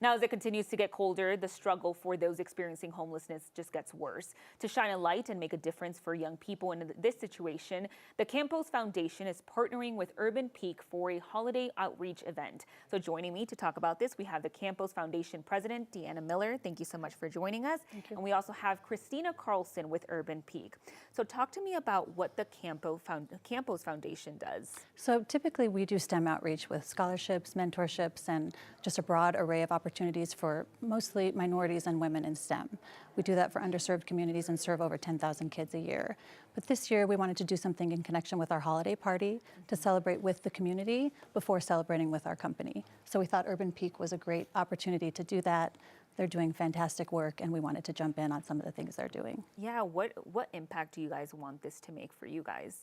Now, as it continues to get colder, the struggle for those experiencing homelessness just gets worse. To shine a light and make a difference for young people in this situation, the Campos Foundation is partnering with Urban Peak for a holiday outreach event. So joining me to talk about this, we have the Campos Foundation President, Deanna Miller. Thank you so much for joining us. Thank you. And we also have Christina Carlson with Urban Peak. So talk to me about what the Campos Foundation does. So typically we do STEM outreach with scholarships, mentorships, and just a broad array of opportunities for mostly minorities and women in STEM. We do that for underserved communities and serve over 10,000 kids a year. But this year we wanted to do something in connection with our holiday party to celebrate with the community before celebrating with our company. So we thought Urban Peak was a great opportunity to do that. They're doing fantastic work, and we wanted to jump in on some of the things they're doing. Yeah, what impact do you guys want this to make for you guys?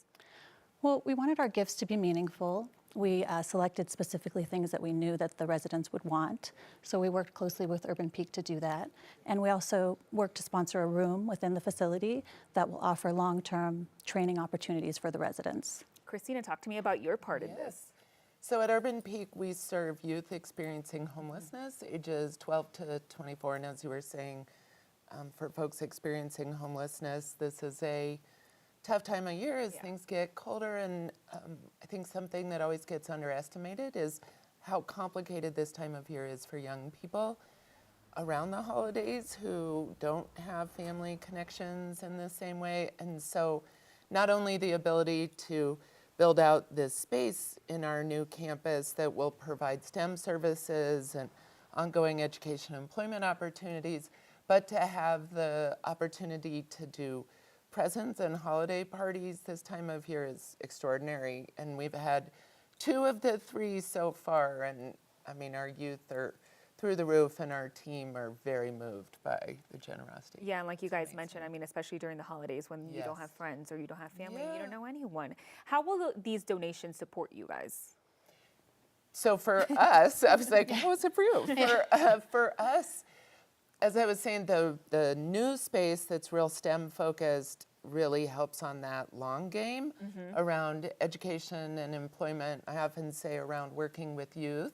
Well, we wanted our gifts to be meaningful. We selected specifically things that we knew that the residents would want. So we worked closely with Urban Peak to do that. And we also worked to sponsor a room within the facility that will offer long-term training opportunities for the residents. Christina, talk to me about your part in this. So at Urban Peak, we serve youth experiencing homelessness, ages 12 to 24. And as you were saying, for folks experiencing homelessness, this is a tough time of year as things get colder. And I think something that always gets underestimated is how complicated this time of year is for young people around the holidays who don't have family connections in the same way. And so not only the ability to build out this space in our new campus that will provide STEM services and ongoing education and employment opportunities, but to have the opportunity to do presents and holiday parties this time of year is extraordinary. And we've had 2 of the 3 so far. And I mean, our youth are through the roof, and our team are very moved by the generosity. Yeah, and like you guys mentioned, I mean, especially during the holidays when you don't have friends or you don't have family, you don't know anyone. How will these donations support you guys? So for us, I was like, how is it for you? For us, as I was saying, the new space that's real STEM focused really helps on that long game around education and employment. I often say around working with youth.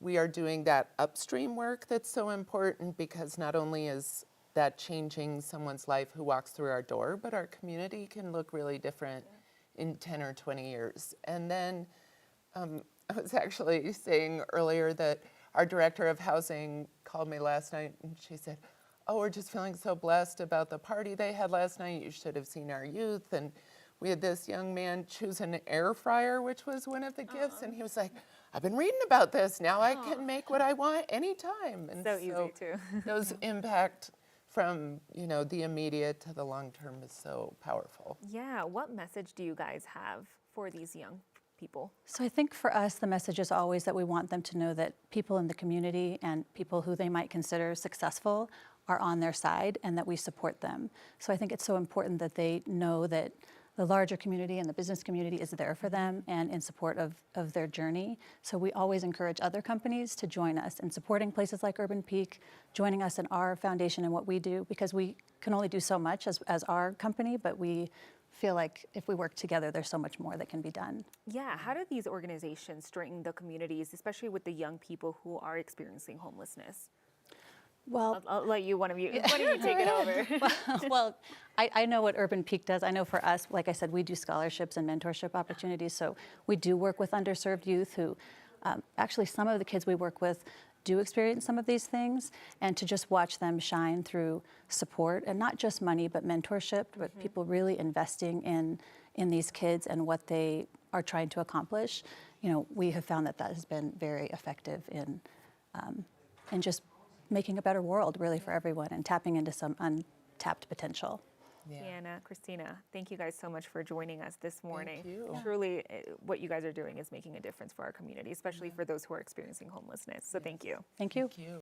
We are doing that upstream work that's so important, because not only is that changing someone's life who walks through our door, but our community can look really different in 10 or 20 years. And then I was actually saying earlier that our director of housing called me last night, and she said, oh, we're just feeling so blessed about the party they had last night. You should have seen our youth. And we had this young man choose an air fryer, which was one of the gifts. And he was like, I've been reading about this. Now I can make what I want anytime. And so easy too. Those impact from, you know, the immediate to the long term is so powerful. Yeah, what message do you guys have for these young people? So I think for us, the message is always that we want them to know that people in the community and people who they might consider successful are on their side, and that we support them. So I think it's so important that they know that the larger community and the business community is there for them and in support of their journey. So we always encourage other companies to join us in supporting places like Urban Peak, joining us in our foundation and what we do, because we can only do so much as our company, but we feel like if we work together, there's so much more that can be done. Yeah, how do these organizations strengthen the communities, especially with the young people who are experiencing homelessness? Well, I'll let you, one of you take it over. Well, I know what Urban Peak does. I know for us, like I said, we do scholarships and mentorship opportunities. So we do work with underserved youth who, actually some of the kids we work with do experience some of these things, and to just watch them shine through support, and not just money, but mentorship, but people really investing in these kids and what they are trying to accomplish. You know, we have found that has been very effective in just making a better world really for everyone and tapping into some untapped potential. Deanna, Christina, thank you guys so much for joining us this morning. Thank you. Truly, what you guys are doing is making a difference for our community, especially for those who are experiencing homelessness. So thank you. Thank you. Thank you.